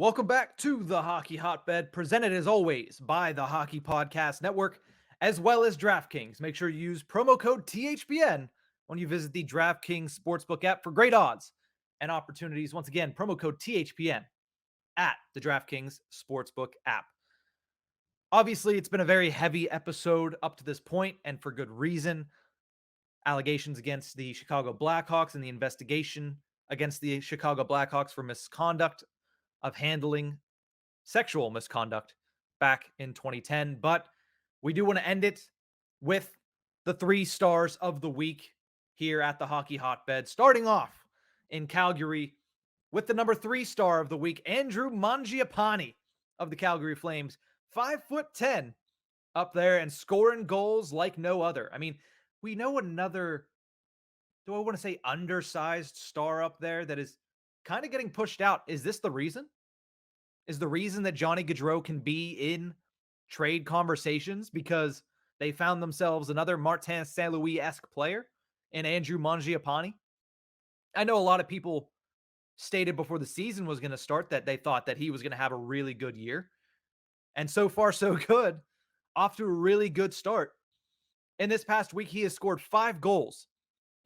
Welcome back to the Hockey Hotbed, presented as always by the Hockey Podcast Network, as well as DraftKings. Make sure you use promo code THPN when you visit the DraftKings Sportsbook app for great odds and opportunities. Once again, promo code THPN at the DraftKings Sportsbook app. Obviously, it's been a very heavy episode up to this point, and for good reason. Allegations against the Chicago Blackhawks and the investigation against the Chicago Blackhawks for misconduct of handling sexual misconduct back in 2010. But we do want to end it with the 3 stars of the week here at the Hockey Hotbed, starting off in Calgary with the number 3 star of the week, Andrew Mangiapane of the Calgary Flames, 5'10", up there and scoring goals like no other. I mean, we know another, do I want to say undersized star up there that is kind of getting pushed out. Is this the reason? Is the reason that Johnny Gaudreau can be in trade conversations because they found themselves another Martin St. Louis-esque player in Andrew Mangiapane? I know a lot of people stated before the season was going to start that they thought that he was going to have a really good year. And so far, so good. Off to a really good start. In this past week, he has scored 5 goals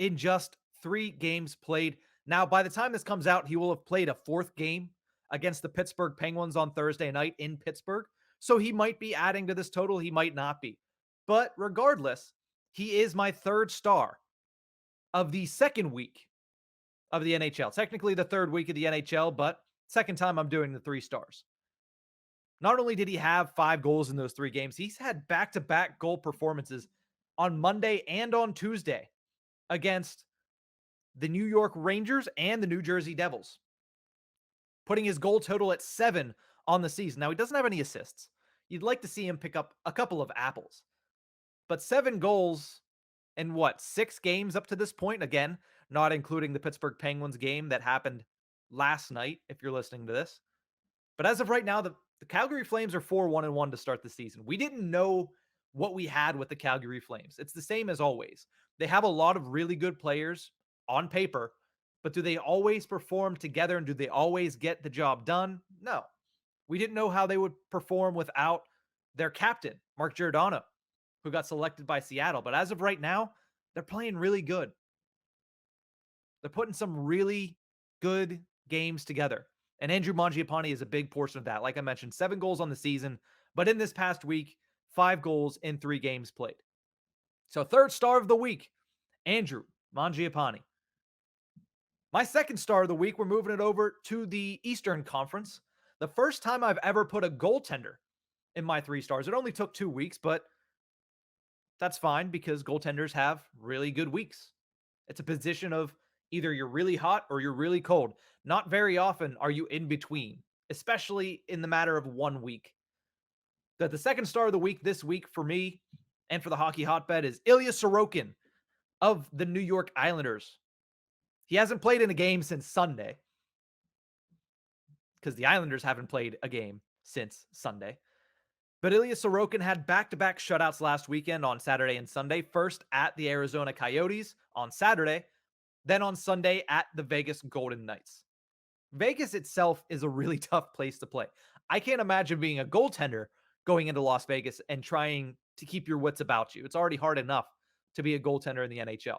in just 3 games played. Now, by the time this comes out, he will have played a 4th game against the Pittsburgh Penguins on Thursday night in Pittsburgh. So he might be adding to this total. He might not be. But regardless, he is my 3rd star of the 2nd week of the NHL. Technically the 3rd week of the NHL, but second time I'm doing the 3 stars. Not only did he have 5 goals in those 3 games, he's had back-to-back goal performances on Monday and on Tuesday against the New York Rangers and the New Jersey Devils, putting his goal total at 7 on the season. Now, he doesn't have any assists. You'd like to see him pick up a couple of apples. But 7 goals in 6 games up to this point? Again, not including the Pittsburgh Penguins game that happened last night, if you're listening to this. But as of right now, the Calgary Flames are 4-1-1 to start the season. We didn't know what we had with the Calgary Flames. It's the same as always. They have a lot of really good players on paper, but do they always perform together and do they always get the job done? No. We didn't know how they would perform without their captain, Mark Giordano, who got selected by Seattle. But as of right now, they're playing really good. They're putting some really good games together. And Andrew Mangiapane is a big portion of that. Like I mentioned, 7 goals on the season, but in this past week, 5 goals in 3 games played. So 3rd star of the week, Andrew Mangiapane. My 2nd star of the week, we're moving it over to the Eastern Conference. The first time I've ever put a goaltender in my 3 stars. It only took 2 weeks, but that's fine because goaltenders have really good weeks. It's a position of either you're really hot or you're really cold. Not very often are you in between, especially in the matter of 1 week. The 2nd star of the week this week for me and for the Hockey Hotbed is Ilya Sorokin of the New York Islanders. He hasn't played in a game since Sunday because the Islanders haven't played a game since Sunday. But Ilya Sorokin had back-to-back shutouts last weekend on Saturday and Sunday. First at the Arizona Coyotes on Saturday, then on Sunday at the Vegas Golden Knights. Vegas itself is a really tough place to play. I can't imagine being a goaltender going into Las Vegas and trying to keep your wits about you. It's already hard enough to be a goaltender in the NHL.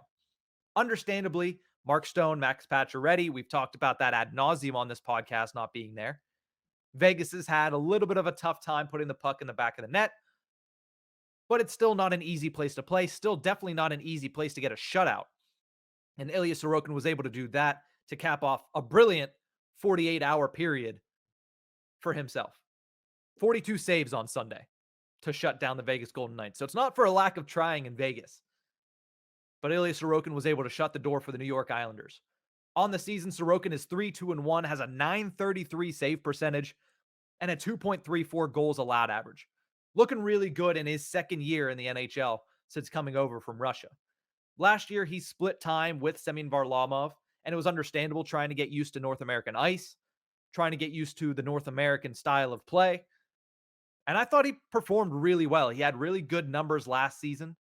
Understandably, Mark Stone, Max Pacioretty, we've talked about that ad nauseum on this podcast not being there. Vegas has had a little bit of a tough time putting the puck in the back of the net, but it's still not an easy place to play. Still definitely not an easy place to get a shutout. And Ilya Sorokin was able to do that to cap off a brilliant 48-hour period for himself. 42 saves on Sunday to shut down the Vegas Golden Knights. So it's not for a lack of trying in Vegas. But Ilya Sorokin was able to shut the door for the New York Islanders. On the season, Sorokin is 3-2-1, has a .933 save percentage, and a 2.34 goals allowed average. Looking really good in his 2nd year in the NHL since coming over from Russia. Last year, he split time with Semyon Varlamov, and it was understandable trying to get used to North American ice, trying to get used to the North American style of play. And I thought he performed really well. He had really good numbers last season.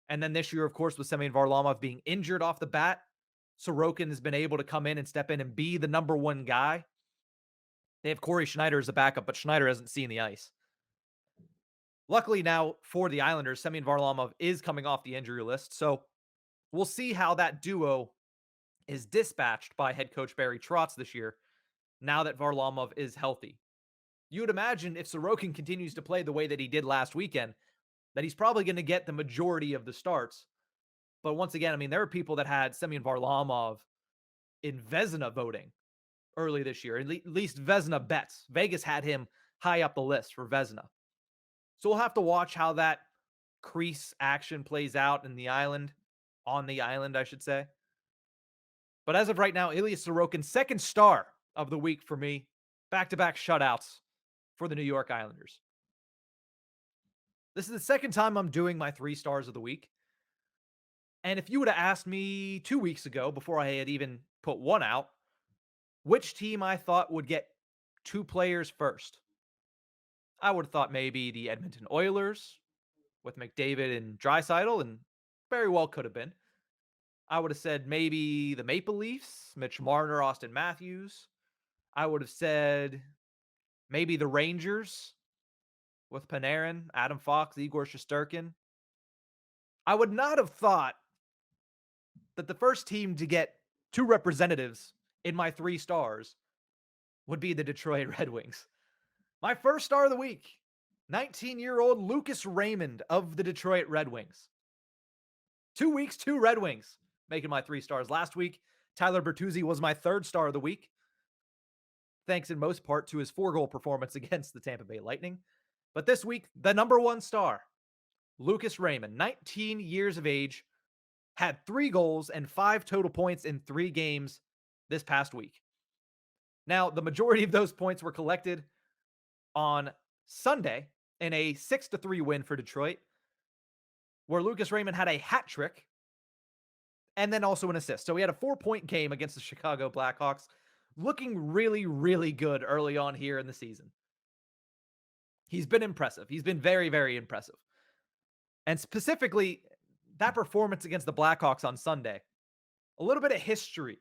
And then this year, of course, with Semyon Varlamov being injured off the bat, Sorokin has been able to come in and step in and be the number 1 guy. They have Corey Schneider as a backup, but Schneider hasn't seen the ice. Luckily now for the Islanders, Semyon Varlamov is coming off the injury list, so we'll see how that duo is dispatched by head coach Barry Trotz this year, now that Varlamov is healthy. You would imagine if Sorokin continues to play the way that he did last weekend, that he's probably going to get the majority of the starts. But once again, I mean, there are people that had Semyon Varlamov in Vezina voting early this year, at least Vezina bets. Vegas had him high up the list for Vezina. So we'll have to watch how that crease action plays out in the island, on the island, I should say. But as of right now, Ilya Sorokin, second star of the week for me. Back-to-back shutouts for the New York Islanders. This is the second time I'm doing my 3 stars of the week. And if you would have asked me 2 weeks ago, before I had even put one out, which team I thought would get 2 players first, I would have thought maybe the Edmonton Oilers with McDavid and Draisaitl, and very well could have been. I would have said maybe the Maple Leafs, Mitch Marner, Austin Matthews. I would have said maybe the Rangers with Panarin, Adam Fox, Igor Shesterkin. I would not have thought that the first team to get 2 representatives in my 3 stars would be the Detroit Red Wings. My first star of the week, 19-year-old Lucas Raymond of the Detroit Red Wings. 2 weeks, 2 Red Wings, making my 3 stars. Last week, Tyler Bertuzzi was my 3rd star of the week, thanks in most part to his 4-goal performance against the Tampa Bay Lightning. But this week, the number 1 star, Lucas Raymond, 19 years of age, had 3 goals and 5 total points in 3 games this past week. Now, the majority of those points were collected on Sunday in a 6-3 win for Detroit, where Lucas Raymond had a hat trick and then also an assist. So he had a 4-point game against the Chicago Blackhawks, looking really, really good early on here in the season. He's been impressive. He's been very, very impressive. And specifically, that performance against the Blackhawks on Sunday, a little bit of history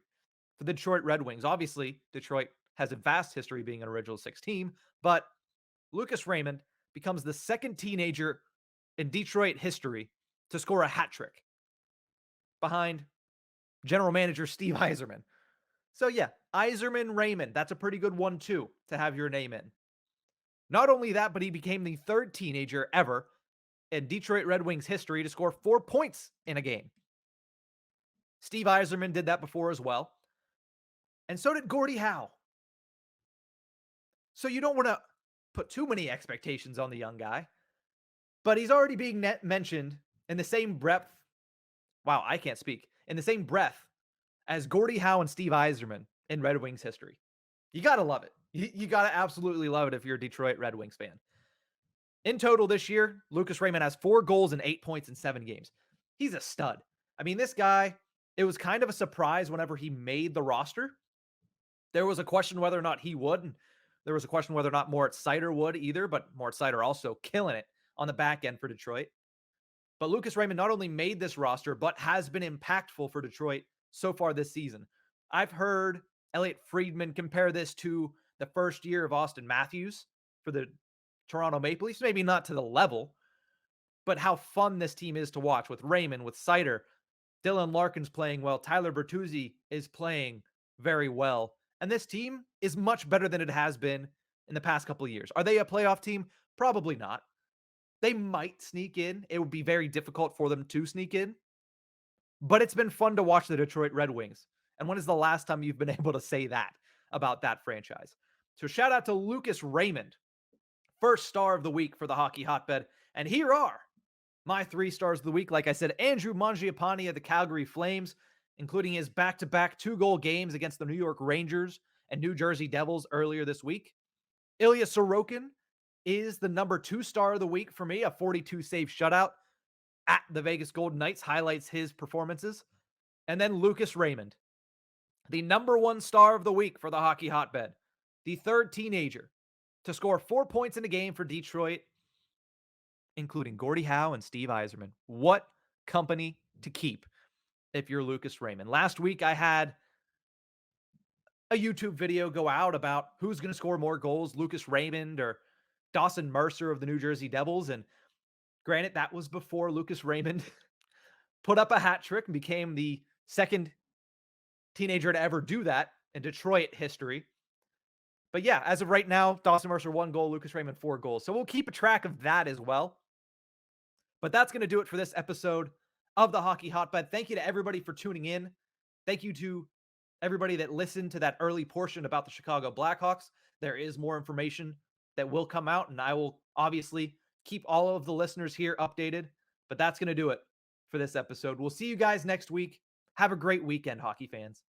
for the Detroit Red Wings. Obviously, Detroit has a vast history being an original 6 team, but Lucas Raymond becomes the second teenager in Detroit history to score a hat trick behind general manager Steve Yzerman. So yeah, Yzerman Raymond, that's a pretty good one too to have your name in. Not only that, but he became the 3rd teenager ever in Detroit Red Wings history to score 4 points in a game. Steve Yzerman did that before as well. And so did Gordie Howe. So you don't want to put too many expectations on the young guy, but he's already being mentioned in the same breath. Wow, I can't speak. In the same breath as Gordie Howe and Steve Yzerman in Red Wings history. You got to love it. You got to absolutely love it if you're a Detroit Red Wings fan. In total this year, Lucas Raymond has 4 goals and 8 points in 7 games. He's a stud. I mean, this guy, it was kind of a surprise whenever he made the roster. There was a question whether or not he would, and there was a question whether or not Moritz Seider would either, but Moritz Seider also killing it on the back end for Detroit. But Lucas Raymond not only made this roster, but has been impactful for Detroit so far this season. I've heard Elliot Friedman compare this to the first year of Austin Matthews for the Toronto Maple Leafs. Maybe not to the level, but how fun this team is to watch with Raymond, with Seider. Dylan Larkin's playing well. Tyler Bertuzzi is playing very well. And this team is much better than it has been in the past couple of years. Are they a playoff team? Probably not. They might sneak in. It would be very difficult for them to sneak in. But it's been fun to watch the Detroit Red Wings. And when is the last time you've been able to say that about that franchise? So shout out to Lucas Raymond, first star of the week for the Hockey Hotbed. And here are my 3 stars of the week. Like I said, Andrew Mangiapane of the Calgary Flames, including his back-to-back 2-goal games against the New York Rangers and New Jersey Devils earlier this week. Ilya Sorokin is the number 2 star of the week for me, a 42-save shutout at the Vegas Golden Knights, highlights his performances. And then Lucas Raymond, the number 1 star of the week for the Hockey Hotbed, the 3rd teenager to score 4 points in a game for Detroit, including Gordie Howe and Steve Yzerman. What company to keep if you're Lucas Raymond. Last week, I had a YouTube video go out about who's going to score more goals, Lucas Raymond or Dawson Mercer of the New Jersey Devils. And granted, that was before Lucas Raymond put up a hat trick and became the second teenager to ever do that in Detroit history. But yeah, as of right now, Dawson Mercer 1 goal, Lucas Raymond 4 goals. So we'll keep a track of that as well. But that's going to do it for this episode of the Hockey Hotbed. Thank you to everybody for tuning in. Thank you to everybody that listened to that early portion about the Chicago Blackhawks. There is more information that will come out, and I will obviously keep all of the listeners here updated. But that's going to do it for this episode. We'll see you guys next week. Have a great weekend, hockey fans.